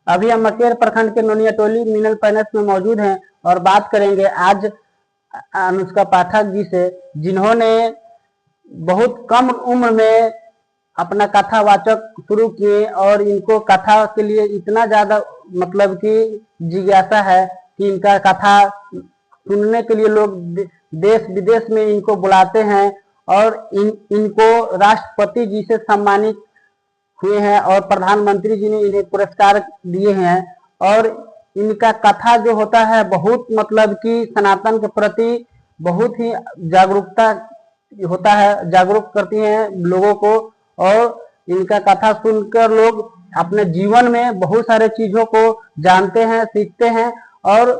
अभी हम मकेर प्रखंड के नोनियाटोली मिनल पैलेस में मौजूद हैं और बात करेंगे आज अनुष्का पाठक जी से, जिन्होंने बहुत कम उम्र में अपना कथावाचक शुरू किए और इनको कथा के लिए इतना ज्यादा मतलब कि जिज्ञासा है कि इनका कथा सुनने के लिए लोग देश विदेश में इनको बुलाते हैं और इनको राष्ट्रपति जी से सम्मानित हुए हैं और प्रधानमंत्री जी ने इन्हें पुरस्कार दिए हैं। और इनका कथा जो होता है बहुत मतलब कि सनातन के प्रति बहुत ही जागरूकता होता है, जागरूक करती हैं लोगों को। और इनका कथा सुनकर लोग अपने जीवन में बहुत सारे चीजों को जानते हैं, सीखते हैं और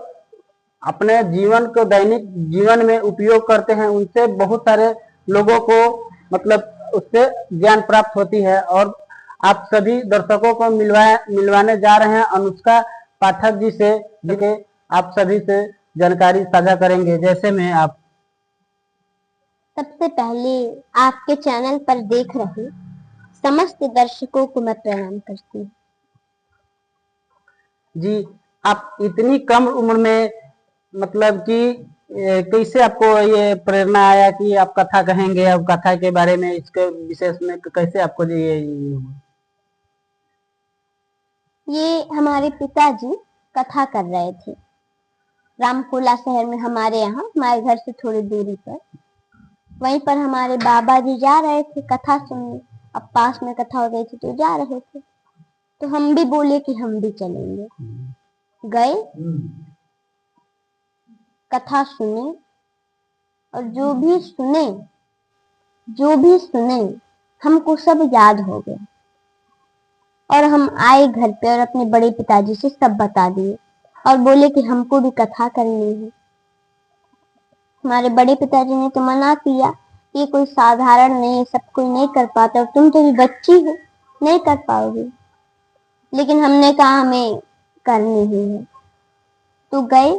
अपने जीवन को दैनिक जीवन में उपयोग करते हैं। उनसे बहुत सारे लोगों को मतलब उससे ज्ञान प्राप्त होती है। और आप सभी दर्शकों को मिलवाने जा रहे हैं अनुष्का पाठक जी से, जिसे आप सभी से जानकारी साझा करेंगे। जैसे में आप सबसे पहले आपके चैनल पर देख रहे समस्त दर्शकों को मैं प्रणाम करती हूँ। जी, आप इतनी कम उम्र में मतलब कि कैसे आपको ये प्रेरणा आया कि आप कथा कहेंगे, अब कथा के बारे में इसके विशेष में कैसे आपको ये हमारे पिताजी कथा कर रहे थे रामकोला शहर में, हमारे यहाँ, हमारे घर से थोड़ी दूरी पर। वहीं पर हमारे बाबा जी जा रहे थे कथा सुनने। अब पास में कथा हो रही थी तो जा रहे थे, तो हम भी बोले कि हम भी चलेंगे। गए, कथा सुने और जो भी सुने हमको सब याद हो गया। और हम आए घर पे और अपने बड़े पिताजी से सब बता दिए और बोले कि हमको भी कथा करनी है। हमारे बड़े पिताजी ने तो मना किया, ये कोई साधारण नहीं, सब कोई नहीं कर पाता और तुम तो भी बच्ची हो, नहीं कर पाओगे। लेकिन हमने कहा हमें करनी ही है। तो गए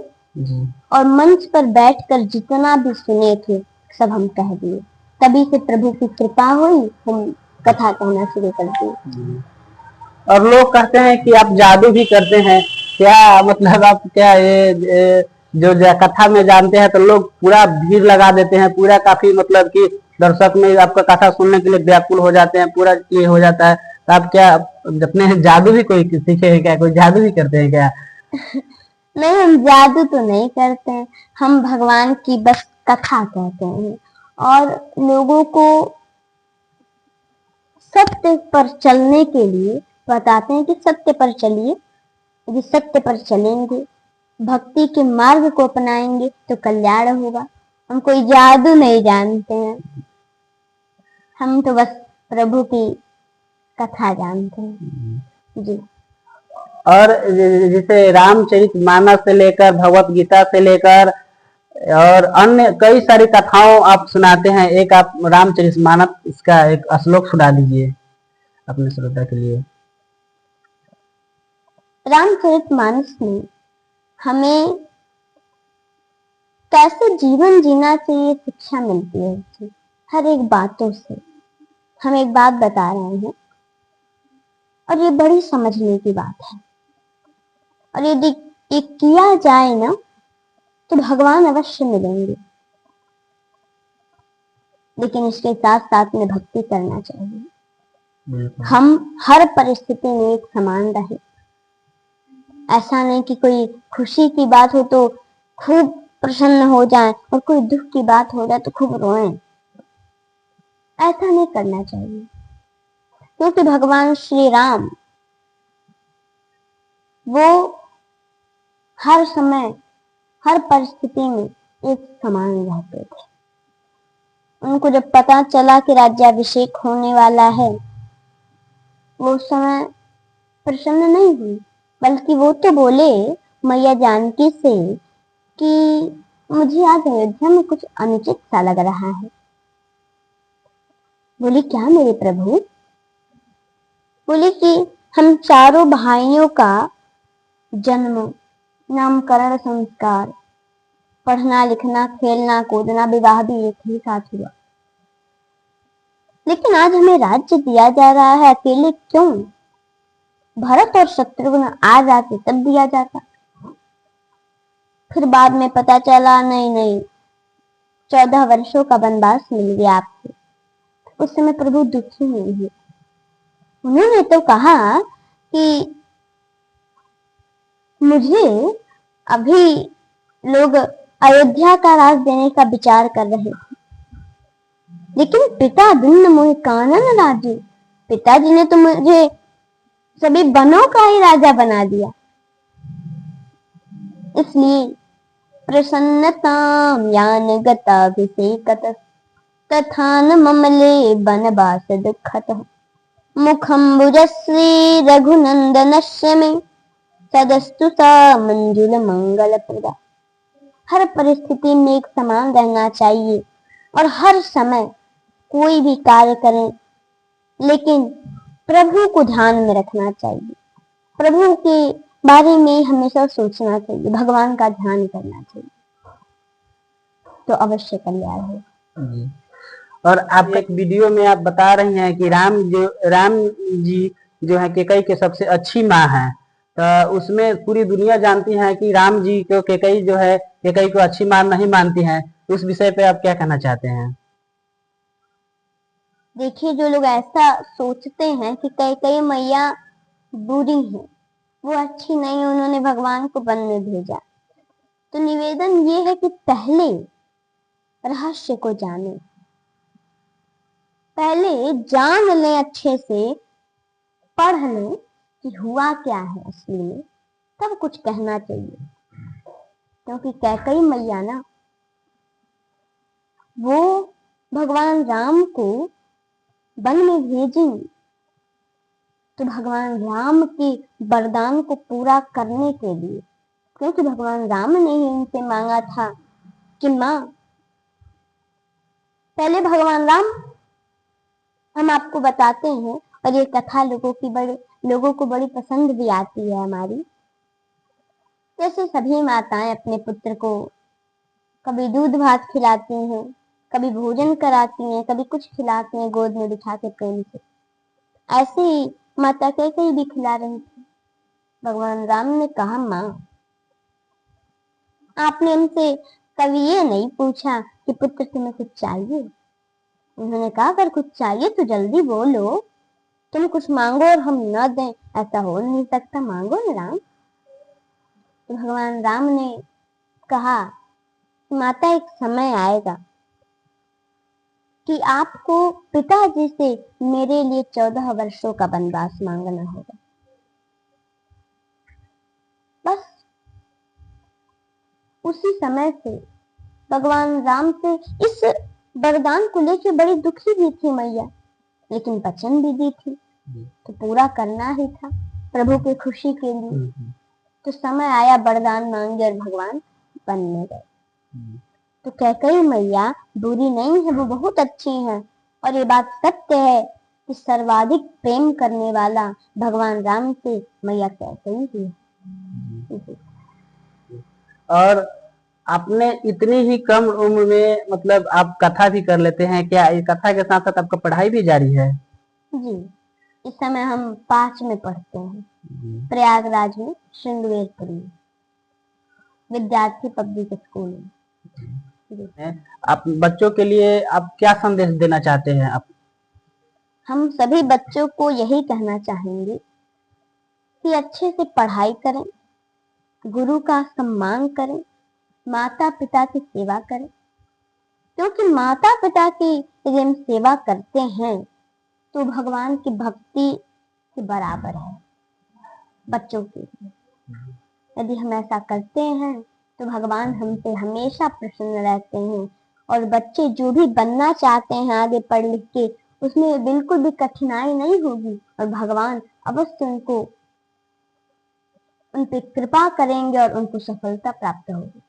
और मंच पर बैठकर जितना भी सुने थे सब हम कह दिए। तभी से प्रभु की कृपा हुई, हम कथा कहना शुरू कर दिए। और लोग कहते हैं कि आप जादू भी करते हैं, क्या मतलब आप क्या ये जो कथा में जानते हैं तो लोग पूरा भीड़ लगा देते हैं, पूरा काफी मतलब कि दर्शक में आपका कथा सुनने के लिए व्याकुल हो जाते हैं, पूरा ये हो जाता है। तो आप क्या अपने जादू भी कोई सीखे हैं क्या, कोई जादू भी करते हैं क्या? नहीं, हम जादू तो नहीं करते हैं, हम भगवान की बस कथा कहते हैं और लोगों को सत्य पर चलने के लिए बताते हैं कि सत्य पर चलिए। यदि सत्य पर चलेंगे, भक्ति के मार्ग को अपनाएंगे तो कल्याण होगा। हम कोई जादू नहीं जानते हैं, हम तो बस प्रभु की कथा जानते हैं जी। और जैसे रामचरितमानस से लेकर भगवत गीता से लेकर और अन्य कई सारी कथाओं आप सुनाते हैं। एक आप रामचरितमानस इसका एक श्लोक सुना दीजिए अपने श्रोता के लिए। रामचरितमानस में हमें कैसे जीवन जीना चाहिए शिक्षा मिलती है। हर एक बातों से हम एक बात बता रहे हैं और ये बड़ी समझने की बात है। और यदि ये किया जाए ना तो भगवान अवश्य मिलेंगे, लेकिन इसके साथ साथ में भक्ति करना चाहिए। हम हर परिस्थिति में एक समान रहे। ऐसा नहीं कि कोई खुशी की बात हो तो खूब प्रसन्न हो जाए और कोई दुख की बात हो जाए तो खूब रोएं। ऐसा नहीं करना चाहिए, क्योंकि भगवान श्री राम वो हर समय हर परिस्थिति में एक समान रहते थे। उनको जब पता चला कि राज्याभिषेक होने वाला है, वो उस समय प्रसन्न नहीं हुई, बल्कि वो तो बोले मैया जानकी से कि मुझे आज अयोध्या में कुछ अनुचित सा लग रहा है। बोली क्या मेरे प्रभु? बोली कि हम चारों भाइयों का जन्म, नामकरण, संस्कार, पढ़ना लिखना, खेलना कूदना, विवाह भी एक ही साथ हुआ, लेकिन आज हमें राज्य दिया जा रहा है, अकेले क्यों? भरत और शत्रुघ्न आ जाते तब दिया जाता। फिर बाद में पता चला नहीं नहीं, 14 वर्षों का वनवास मिल गया आपको। उस समय प्रभु दुखी नहीं हुए। उन्होंने तो कहा कि मुझे अभी लोग अयोध्या का राज देने का विचार कर रहे थे, लेकिन पिता भिन्न मोहि कानन राजू, पिताजी ने तो मुझे सभी वनों का ही राजा बना दिया। इसलिए प्रसन्नताम यान गताभिषेकत तथान ममले वनवास दुःखत मुखम्बुजश्री रघुनंदनस्य मे सदस्तु सा मंजुल मंगल प्रदा। हर परिस्थिति में एक समान रहना चाहिए और हर समय कोई भी कार्य करें, लेकिन प्रभु को ध्यान में रखना चाहिए। प्रभु के बारे में हमेशा सोचना चाहिए, भगवान का ध्यान करना चाहिए, तो अवश्य कल्याण हो। जी। और आप एक वीडियो में आप बता रही हैं कि राम जी जो है केकई के सबसे अच्छी माँ है, तो उसमें पूरी दुनिया जानती है कि राम जी को केकई जो है केकई को अच्छी माँ नहीं मानती है। उस विषय पे आप क्या कहना चाहते हैं? देखिए, जो लोग ऐसा सोचते हैं कि कई कई मैया बुरी हैं, वो अच्छी नहीं, उन्होंने भगवान को वन में भेजा, तो निवेदन ये है कि पहले रहस्य को जाने, पहले जान लें, अच्छे से पढ़ लें कि हुआ क्या है असली में, तब कुछ कहना चाहिए। क्योंकि कैकई मैया ना, वो भगवान राम को वन में भेजी तो भगवान राम के वरदान को पूरा करने के लिए, क्योंकि भगवान राम ने ही उनसे मांगा था कि माँ, पहले भगवान राम, हम आपको बताते हैं और ये कथा लोगों को बड़ी पसंद भी आती है हमारी। जैसे सभी माताएं अपने पुत्र को कभी दूध भात खिलाती हैं, कभी भोजन कराती हैं, कभी कुछ खिलाती हैं गोद में बिठा के प्रेम से, ऐसे ही माता कैकेयी भी खिला रही थी। भगवान राम ने कहा, माँ, आपने हमसे कभी ये नहीं पूछा कि पुत्र तुम्हें कुछ चाहिए? उन्होंने कहा, अगर कुछ चाहिए तो जल्दी बोलो, तुम कुछ मांगो और हम न दें, ऐसा हो नहीं सकता, मांगो ना राम। तो भगवान राम ने कहा, माता, एक समय आएगा कि आपको पिताजी से मेरे लिए 14 वर्षों का वनवास मांगना होगा। बस उसी समय से भगवान राम से इस वरदान को लेकर बड़ी दुखी भी थी मैया, लेकिन वचन भी दी थी तो पूरा करना ही था प्रभु की खुशी के लिए। तो समय आया, वरदान मांगे और भगवान वन में गए। तो कैकेयी मैया बुरी नहीं है, वो बहुत अच्छी हैं, और ये बात सत्य है कि सर्वाधिक प्रेम करने वाला भगवान राम से मैया कैकेयी ही है। और आपने इतनी ही कम उम्र में मतलब आप कथा भी कर लेते हैं क्या? ये कथा के साथ साथ आपका पढ़ाई भी जारी है? जी, इस समय हम 5 में पढ़ते हैं, प्रयागराज में, श्रृंगवेरपुर में, विद्यार्थी पब्लिक स्कूल में। आप बच्चों के लिए आप क्या संदेश देना चाहते हैं आप? हम सभी बच्चों को यही कहना चाहेंगे कि अच्छे से पढ़ाई करें, गुरु का सम्मान करें, माता पिता की सेवा करें, क्योंकि माता पिता की यदि हम सेवा करते हैं तो भगवान की भक्ति के बराबर है बच्चों की। यदि हम ऐसा करते हैं तो भगवान हमसे हमेशा प्रसन्न रहते हैं, और बच्चे जो भी बनना चाहते हैं आगे पढ़ लिख के, उसमें बिल्कुल भी कठिनाई नहीं होगी, और भगवान अवश्य उन पे कृपा करेंगे और उनको सफलता प्राप्त होगी।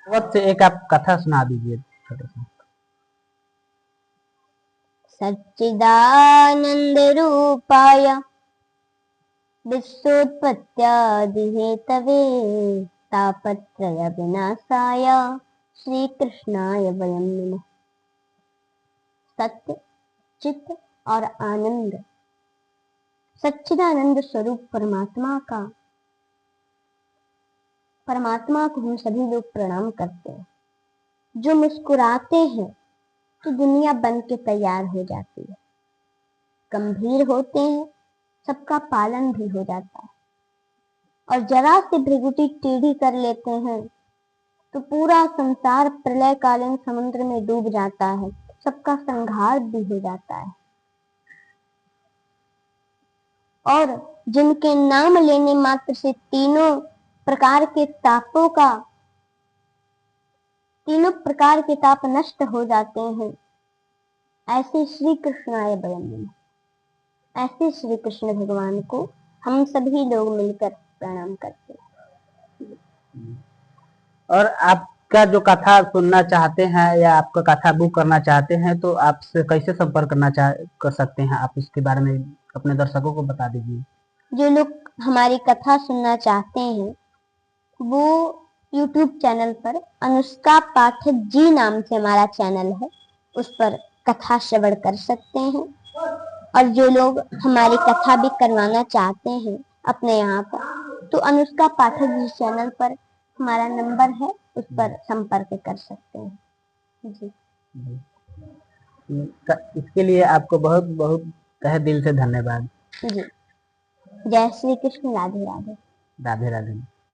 वक्त से एक आप कथा सुना दीजिए छोटा सा। सच्चिदानंद रूपाय विश्वोत्पत्त्यादिहेतवे तापत्रय विनाशाय श्री कृष्णाय वयं नमः। सत्य, चित्त और आनंद सच्चिदानंद स्वरूप परमात्मा को हम सभी लोग प्रणाम करते हैं। जो मुस्कुराते हैं तो दुनिया बन के तैयार हो जाती है, गंभीर होते हैं सबका पालन भी हो जाता है, और जरा से भृगुटी टेढ़ी कर लेते हैं तो पूरा संसार प्रलयकालीन समुद्र में डूब जाता है, सबका संहार भी हो जाता है। और जिनके नाम लेने मात्र से तीनों प्रकार के ताप नष्ट हो जाते हैं, ऐसे श्री कृष्णाय वयम नमः, ऐसे श्री कृष्ण भगवान को हम सभी लोग मिलकर प्रणाम करते हैं। और आपका जो कथा सुनना चाहते हैं या आपका कथा बुक करना चाहते हैं तो आपसे कैसे संपर्क कर सकते हैं, आप इसके बारे में अपने दर्शकों को बता दीजिए। जो लोग हमारी कथा सुनना चाहते हैं वो YouTube चैनल पर अनुष्का पाठक जी नाम से हमारा चैनल है, उस पर कथा श्रवण कर सकते हैं। और जो लोग हमारी कथा भी करवाना चाहते हैं अपने यहाँ पर, तो अनुष्का पाठक जी चैनल पर हमारा नंबर है, उस पर संपर्क कर सकते हैं जी। इसके लिए आपको बहुत बहुत तहे दिल से धन्यवाद जी। जय श्री कृष्ण। राधे राधे। राधे राधे।